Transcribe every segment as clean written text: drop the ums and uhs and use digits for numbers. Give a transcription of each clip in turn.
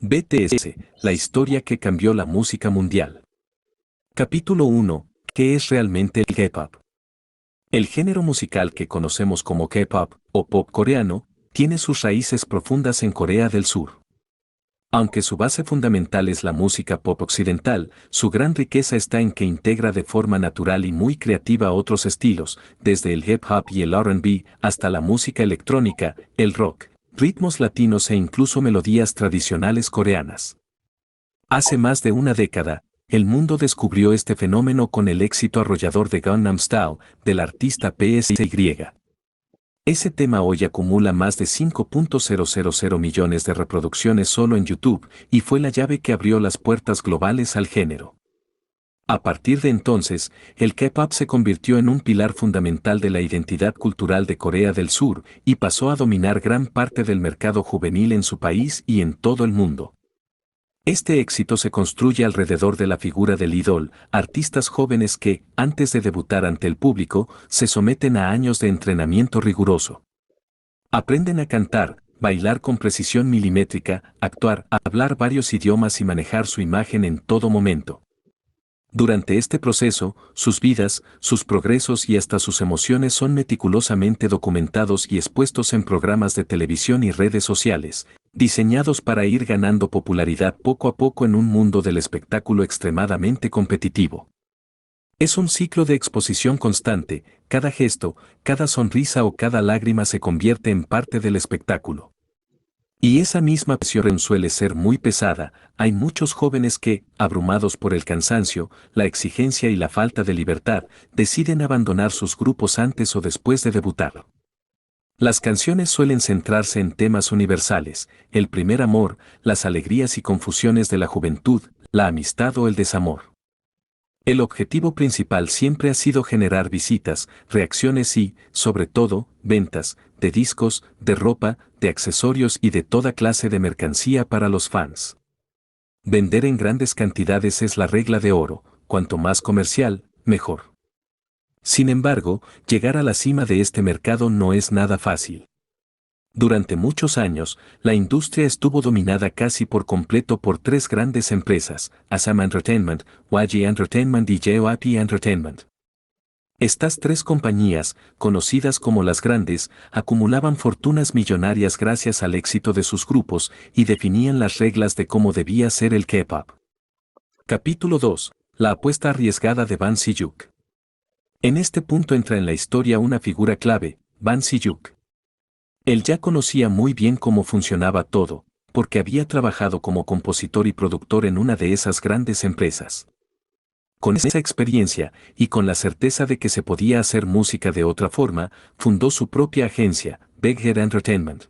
BTS, la historia que cambió la música mundial. Capítulo 1. ¿Qué es realmente el K-pop? El género musical que conocemos como K-pop, o pop coreano, tiene sus raíces profundas en Corea del Sur. Aunque su base fundamental es la música pop occidental, su gran riqueza está en que integra de forma natural y muy creativa otros estilos, desde el hip hop y el R&B hasta la música electrónica, el rock, ritmos latinos e incluso melodías tradicionales coreanas. Hace más de una década, el mundo descubrió este fenómeno con el éxito arrollador de Gangnam Style del artista PSY. Ese tema hoy acumula más de 5.000 millones de reproducciones solo en YouTube y fue la llave que abrió las puertas globales al género. A partir de entonces, el K-pop se convirtió en un pilar fundamental de la identidad cultural de Corea del Sur y pasó a dominar gran parte del mercado juvenil en su país y en todo el mundo. Este éxito se construye alrededor de la figura del idol, artistas jóvenes que, antes de debutar ante el público, se someten a años de entrenamiento riguroso. Aprenden a cantar, bailar con precisión milimétrica, actuar, hablar varios idiomas y manejar su imagen en todo momento. Durante este proceso, sus vidas, sus progresos y hasta sus emociones son meticulosamente documentados y expuestos en programas de televisión y redes sociales, diseñados para ir ganando popularidad poco a poco en un mundo del espectáculo extremadamente competitivo. Es un ciclo de exposición constante, cada gesto, cada sonrisa o cada lágrima se convierte en parte del espectáculo. Y esa misma presión suele ser muy pesada, hay muchos jóvenes que, abrumados por el cansancio, la exigencia y la falta de libertad, deciden abandonar sus grupos antes o después de debutar. Las canciones suelen centrarse en temas universales, el primer amor, las alegrías y confusiones de la juventud, la amistad o el desamor. El objetivo principal siempre ha sido generar visitas, reacciones y, sobre todo, ventas, de discos, de ropa, de accesorios y de toda clase de mercancía para los fans. Vender en grandes cantidades es la regla de oro, cuanto más comercial, mejor. Sin embargo, llegar a la cima de este mercado no es nada fácil. Durante muchos años, la industria estuvo dominada casi por completo por tres grandes empresas, Asam Entertainment, YG Entertainment y JYP Entertainment. Estas tres compañías, conocidas como las grandes, acumulaban fortunas millonarias gracias al éxito de sus grupos y definían las reglas de cómo debía ser el K-pop. Capítulo 2. La apuesta arriesgada de Ban Si-hyuk. En este punto entra en la historia una figura clave, Ban Si-hyuk. Él ya conocía muy bien cómo funcionaba todo, porque había trabajado como compositor y productor en una de esas grandes empresas. Con esa experiencia, y con la certeza de que se podía hacer música de otra forma, fundó su propia agencia, Big Hit Entertainment.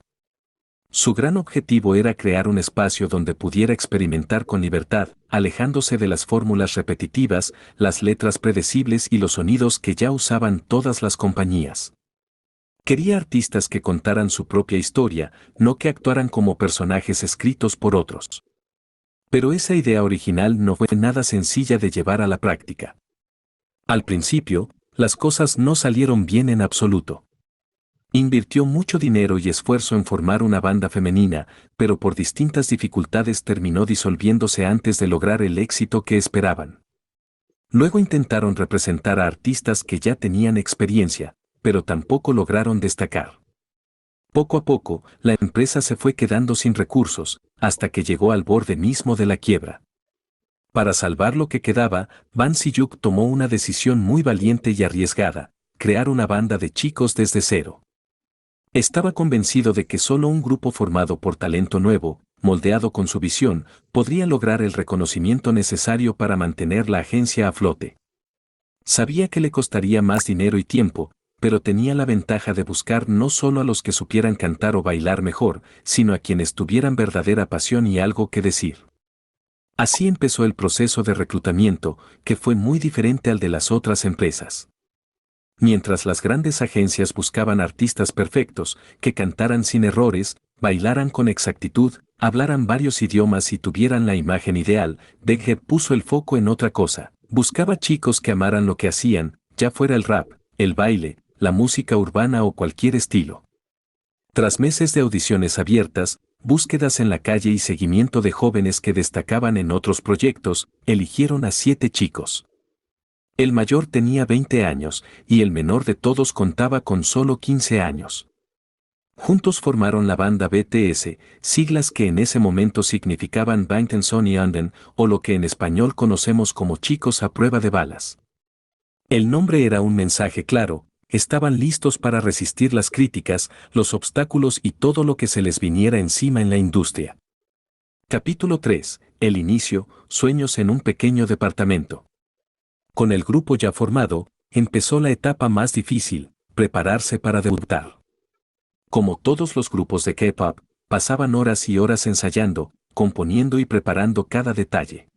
Su gran objetivo era crear un espacio donde pudiera experimentar con libertad, alejándose de las fórmulas repetitivas, las letras predecibles y los sonidos que ya usaban todas las compañías. Quería artistas que contaran su propia historia, no que actuaran como personajes escritos por otros. Pero esa idea original no fue nada sencilla de llevar a la práctica. Al principio, las cosas no salieron bien en absoluto. Invirtió mucho dinero y esfuerzo en formar una banda femenina, pero por distintas dificultades terminó disolviéndose antes de lograr el éxito que esperaban. Luego intentaron representar a artistas que ya tenían experiencia, pero tampoco lograron destacar. Poco a poco, la empresa se fue quedando sin recursos, hasta que llegó al borde mismo de la quiebra. Para salvar lo que quedaba, Ban Si-hyuk tomó una decisión muy valiente y arriesgada, crear una banda de chicos desde cero. Estaba convencido de que solo un grupo formado por talento nuevo, moldeado con su visión, podría lograr el reconocimiento necesario para mantener la agencia a flote. Sabía que le costaría más dinero y tiempo, pero tenía la ventaja de buscar no solo a los que supieran cantar o bailar mejor, sino a quienes tuvieran verdadera pasión y algo que decir. Así empezó el proceso de reclutamiento, que fue muy diferente al de las otras empresas. Mientras las grandes agencias buscaban artistas perfectos, que cantaran sin errores, bailaran con exactitud, hablaran varios idiomas y tuvieran la imagen ideal, Big Hit puso el foco en otra cosa. Buscaba chicos que amaran lo que hacían, ya fuera el rap, el baile, la música urbana o cualquier estilo. Tras meses de audiciones abiertas, búsquedas en la calle y seguimiento de jóvenes que destacaban en otros proyectos, eligieron a 7 chicos. El mayor tenía 20 años y el menor de todos contaba con solo 15 años. Juntos formaron la banda BTS, siglas que en ese momento significaban Bangtan Sonyeondan, o lo que en español conocemos como chicos a prueba de balas. El nombre era un mensaje claro: estaban listos para resistir las críticas, los obstáculos y todo lo que se les viniera encima en la industria. Capítulo 3. El inicio, sueños en un pequeño departamento. Con el grupo ya formado, empezó la etapa más difícil: prepararse para debutar. Como todos los grupos de K-pop, pasaban horas y horas ensayando, componiendo y preparando cada detalle.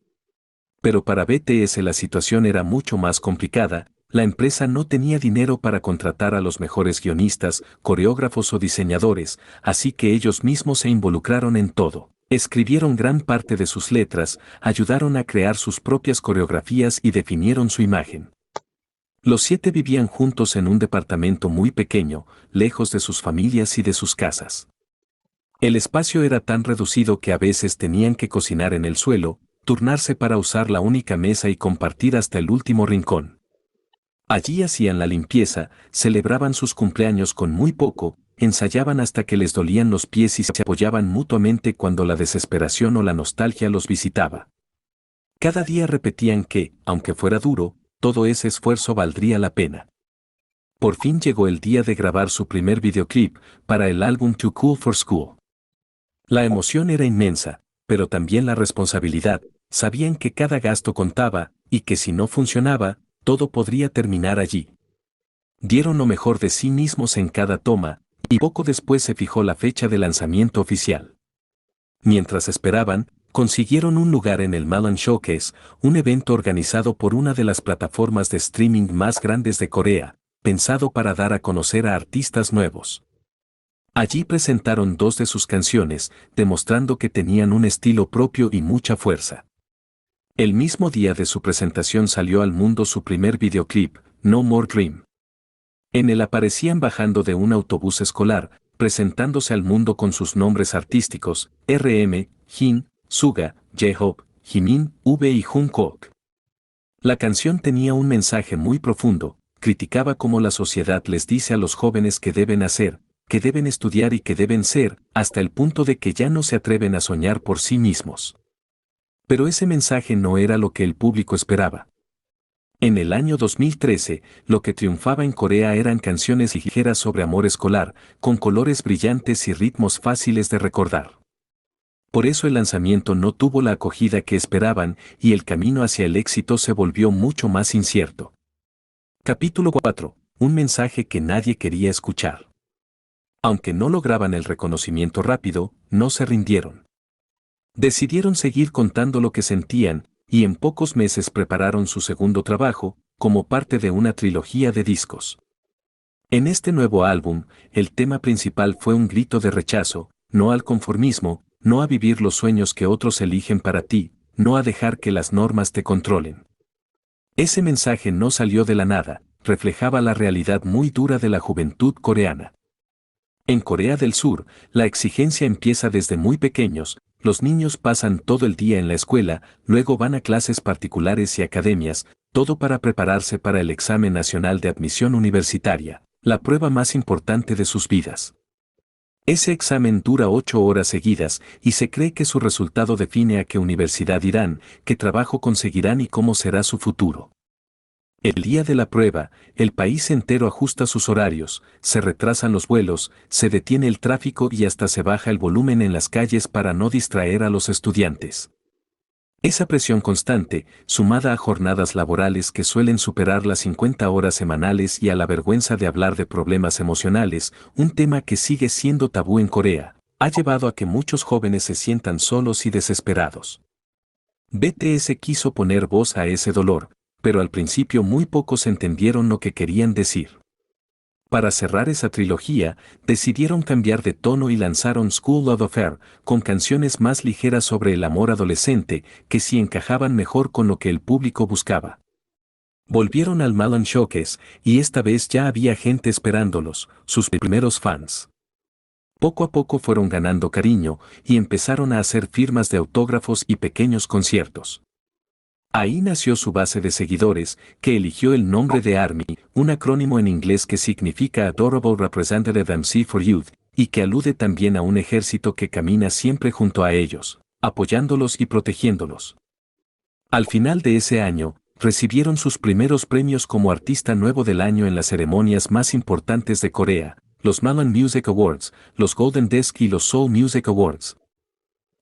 Pero para BTS la situación era mucho más complicada. La empresa no tenía dinero para contratar a los mejores guionistas, coreógrafos o diseñadores, así que ellos mismos se involucraron en todo. Escribieron gran parte de sus letras, ayudaron a crear sus propias coreografías y definieron su imagen. Los 7 vivían juntos en un departamento muy pequeño, lejos de sus familias y de sus casas. El espacio era tan reducido que a veces tenían que cocinar en el suelo, turnarse para usar la única mesa y compartir hasta el último rincón. Allí hacían la limpieza, celebraban sus cumpleaños con muy poco, ensayaban hasta que les dolían los pies y se apoyaban mutuamente cuando la desesperación o la nostalgia los visitaba. Cada día repetían que, aunque fuera duro, todo ese esfuerzo valdría la pena. Por fin llegó el día de grabar su primer videoclip para el álbum Too Cool for School. La emoción era inmensa, pero también la responsabilidad. Sabían que cada gasto contaba, y que si no funcionaba, todo podría terminar allí. Dieron lo mejor de sí mismos en cada toma, y poco después se fijó la fecha de lanzamiento oficial. Mientras esperaban, consiguieron un lugar en el Malon Showcase, un evento organizado por una de las plataformas de streaming más grandes de Corea, pensado para dar a conocer a artistas nuevos. Allí presentaron 2 de sus canciones, demostrando que tenían un estilo propio y mucha fuerza. El mismo día de su presentación salió al mundo su primer videoclip, No More Dream. En él aparecían bajando de un autobús escolar, presentándose al mundo con sus nombres artísticos: RM, Jin, Suga, J-Hope, Jimin, V y Jungkook. La canción tenía un mensaje muy profundo: criticaba cómo la sociedad les dice a los jóvenes que deben hacer, que deben estudiar y que deben ser, hasta el punto de que ya no se atreven a soñar por sí mismos. Pero ese mensaje no era lo que el público esperaba. En el año 2013, lo que triunfaba en Corea eran canciones ligeras sobre amor escolar, con colores brillantes y ritmos fáciles de recordar. Por eso el lanzamiento no tuvo la acogida que esperaban y el camino hacia el éxito se volvió mucho más incierto. Capítulo 4. Un mensaje que nadie quería escuchar. Aunque no lograban el reconocimiento rápido, no se rindieron. Decidieron seguir contando lo que sentían, y en pocos meses prepararon su segundo trabajo, como parte de una trilogía de discos. En este nuevo álbum, el tema principal fue un grito de rechazo: no al conformismo, no a vivir los sueños que otros eligen para ti, no a dejar que las normas te controlen. Ese mensaje no salió de la nada, reflejaba la realidad muy dura de la juventud coreana. En Corea del Sur, la exigencia empieza desde muy pequeños. Los niños pasan todo el día en la escuela, luego van a clases particulares y academias, todo para prepararse para el examen nacional de admisión universitaria, la prueba más importante de sus vidas. Ese examen dura 8 horas seguidas y se cree que su resultado define a qué universidad irán, qué trabajo conseguirán y cómo será su futuro. El día de la prueba, el país entero ajusta sus horarios, se retrasan los vuelos, se detiene el tráfico y hasta se baja el volumen en las calles para no distraer a los estudiantes. Esa presión constante, sumada a jornadas laborales que suelen superar las 50 horas semanales y a la vergüenza de hablar de problemas emocionales, un tema que sigue siendo tabú en Corea, ha llevado a que muchos jóvenes se sientan solos y desesperados. BTS quiso poner voz a ese dolor, pero al principio muy pocos entendieron lo que querían decir. Para cerrar esa trilogía, decidieron cambiar de tono y lanzaron School Love Affair, con canciones más ligeras sobre el amor adolescente, que sí encajaban mejor con lo que el público buscaba. Volvieron al Malon Showcase, y esta vez ya había gente esperándolos, sus primeros fans. Poco a poco fueron ganando cariño y empezaron a hacer firmas de autógrafos y pequeños conciertos. Ahí nació su base de seguidores, que eligió el nombre de ARMY, un acrónimo en inglés que significa Adorable Representative MC for Youth, y que alude también a un ejército que camina siempre junto a ellos, apoyándolos y protegiéndolos. Al final de ese año, recibieron sus primeros premios como Artista Nuevo del Año en las ceremonias más importantes de Corea, los Malon Music Awards, los Golden Disc y los Seoul Music Awards.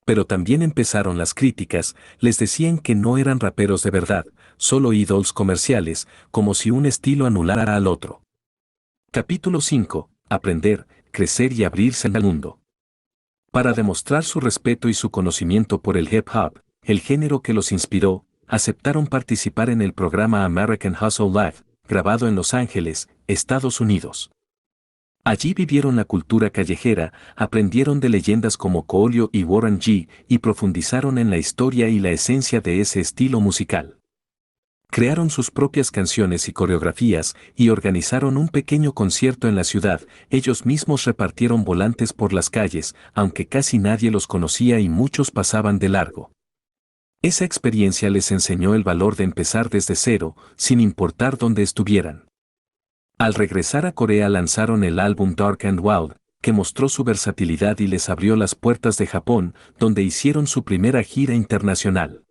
Pero también empezaron las críticas, les decían que no eran raperos de verdad, solo idols comerciales, como si un estilo anulara al otro. Capítulo 5. Aprender, crecer y abrirse al mundo. Para demostrar su respeto y su conocimiento por el hip hop, el género que los inspiró, aceptaron participar en el programa American Hustle Live, grabado en Los Ángeles, Estados Unidos. Allí vivieron la cultura callejera, aprendieron de leyendas como Coolio y Warren G, y profundizaron en la historia y la esencia de ese estilo musical. Crearon sus propias canciones y coreografías, y organizaron un pequeño concierto en la ciudad. Ellos mismos repartieron volantes por las calles, aunque casi nadie los conocía y muchos pasaban de largo. Esa experiencia les enseñó el valor de empezar desde cero, sin importar dónde estuvieran. Al regresar a Corea lanzaron el álbum Dark and Wild, que mostró su versatilidad y les abrió las puertas de Japón, donde hicieron su primera gira internacional.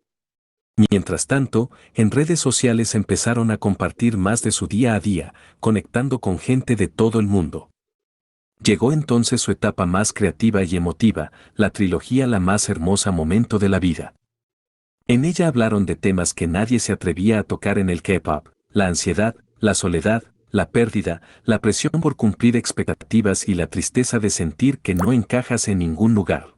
Mientras tanto, en redes sociales empezaron a compartir más de su día a día, conectando con gente de todo el mundo. Llegó entonces su etapa más creativa y emotiva, la trilogía La más hermosa momento de la vida. En ella hablaron de temas que nadie se atrevía a tocar en el K-pop: la ansiedad, la soledad, la pérdida, la presión por cumplir expectativas y la tristeza de sentir que no encajas en ningún lugar.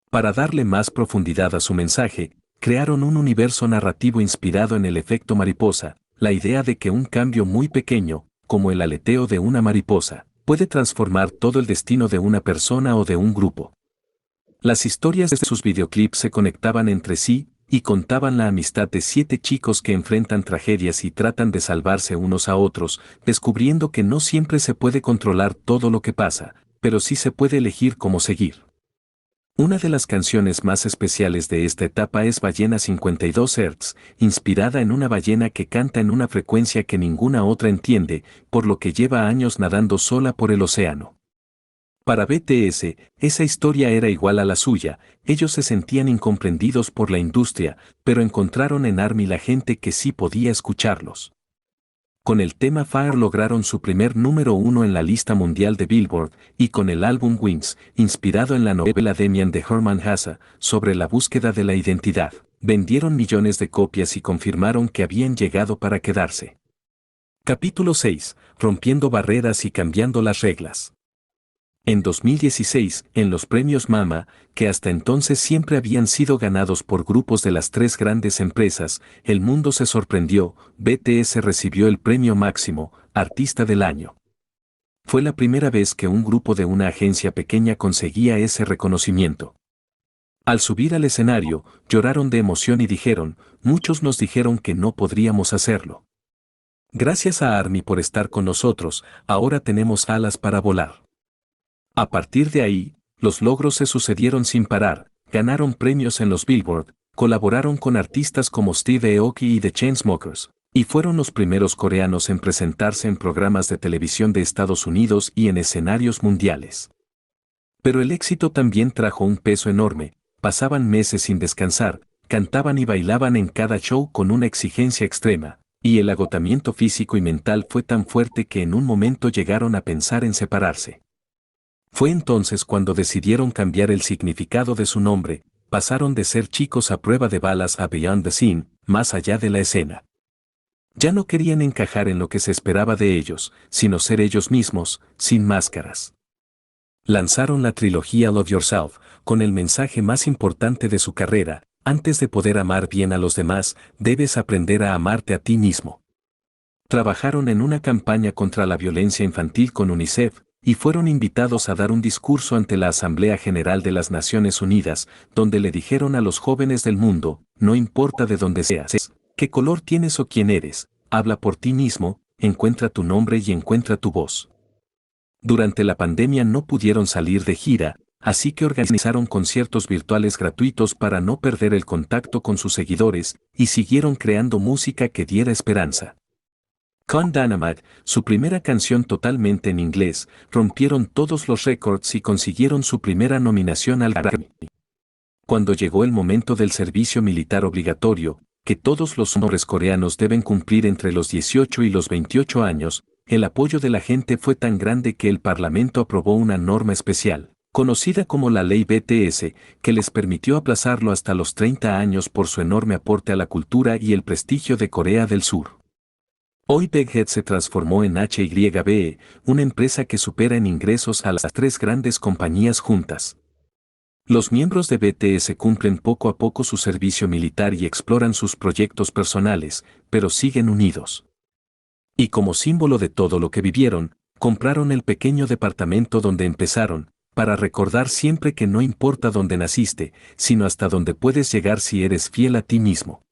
Para darle más profundidad a su mensaje, crearon un universo narrativo inspirado en el efecto mariposa, la idea de que un cambio muy pequeño, como el aleteo de una mariposa, puede transformar todo el destino de una persona o de un grupo. Las historias de sus videoclips se conectaban entre sí, y contaban la amistad de 7 chicos que enfrentan tragedias y tratan de salvarse unos a otros, descubriendo que no siempre se puede controlar todo lo que pasa, pero sí se puede elegir cómo seguir. Una de las canciones más especiales de esta etapa es Ballena 52 Hz, inspirada en una ballena que canta en una frecuencia que ninguna otra entiende, por lo que lleva años nadando sola por el océano. Para BTS, esa historia era igual a la suya. Ellos se sentían incomprendidos por la industria, pero encontraron en ARMY la gente que sí podía escucharlos. Con el tema Fire lograron su primer número 1 en la lista mundial de Billboard, y con el álbum Wings, inspirado en la novela Demian de Hermann Hesse, sobre la búsqueda de la identidad, vendieron millones de copias y confirmaron que habían llegado para quedarse. Capítulo 6. Rompiendo barreras y cambiando las reglas. En 2016, en los premios MAMA, que hasta entonces siempre habían sido ganados por grupos de las 3 grandes empresas, el mundo se sorprendió. BTS recibió el premio máximo, Artista del Año. Fue la primera vez que un grupo de una agencia pequeña conseguía ese reconocimiento. Al subir al escenario, lloraron de emoción y dijeron: muchos nos dijeron que no podríamos hacerlo. Gracias a ARMY por estar con nosotros, ahora tenemos alas para volar. A partir de ahí, los logros se sucedieron sin parar, ganaron premios en los Billboard, colaboraron con artistas como Steve Aoki y The Chainsmokers, y fueron los primeros coreanos en presentarse en programas de televisión de Estados Unidos y en escenarios mundiales. Pero el éxito también trajo un peso enorme, pasaban meses sin descansar, cantaban y bailaban en cada show con una exigencia extrema, y el agotamiento físico y mental fue tan fuerte que en un momento llegaron a pensar en separarse. Fue entonces cuando decidieron cambiar el significado de su nombre, pasaron de ser chicos a prueba de balas a Beyond the Scene, más allá de la escena. Ya no querían encajar en lo que se esperaba de ellos, sino ser ellos mismos, sin máscaras. Lanzaron la trilogía Love Yourself, con el mensaje más importante de su carrera: antes de poder amar bien a los demás, debes aprender a amarte a ti mismo. Trabajaron en una campaña contra la violencia infantil con UNICEF, y fueron invitados a dar un discurso ante la Asamblea General de las Naciones Unidas, donde le dijeron a los jóvenes del mundo: no importa de dónde seas, qué color tienes o quién eres, habla por ti mismo, encuentra tu nombre y encuentra tu voz. Durante la pandemia no pudieron salir de gira, así que organizaron conciertos virtuales gratuitos para no perder el contacto con sus seguidores, y siguieron creando música que diera esperanza. Con Dynamite, su primera canción totalmente en inglés, rompieron todos los récords y consiguieron su primera nominación al Grammy. Cuando llegó el momento del servicio militar obligatorio, que todos los hombres coreanos deben cumplir entre los 18 y los 28 años, el apoyo de la gente fue tan grande que el Parlamento aprobó una norma especial, conocida como la Ley BTS, que les permitió aplazarlo hasta los 30 años por su enorme aporte a la cultura y el prestigio de Corea del Sur. Hoy Big Hit se transformó en HYBE, una empresa que supera en ingresos a las tres grandes compañías juntas. Los miembros de BTS cumplen poco a poco su servicio militar y exploran sus proyectos personales, pero siguen unidos. Y como símbolo de todo lo que vivieron, compraron el pequeño departamento donde empezaron, para recordar siempre que no importa dónde naciste, sino hasta dónde puedes llegar si eres fiel a ti mismo.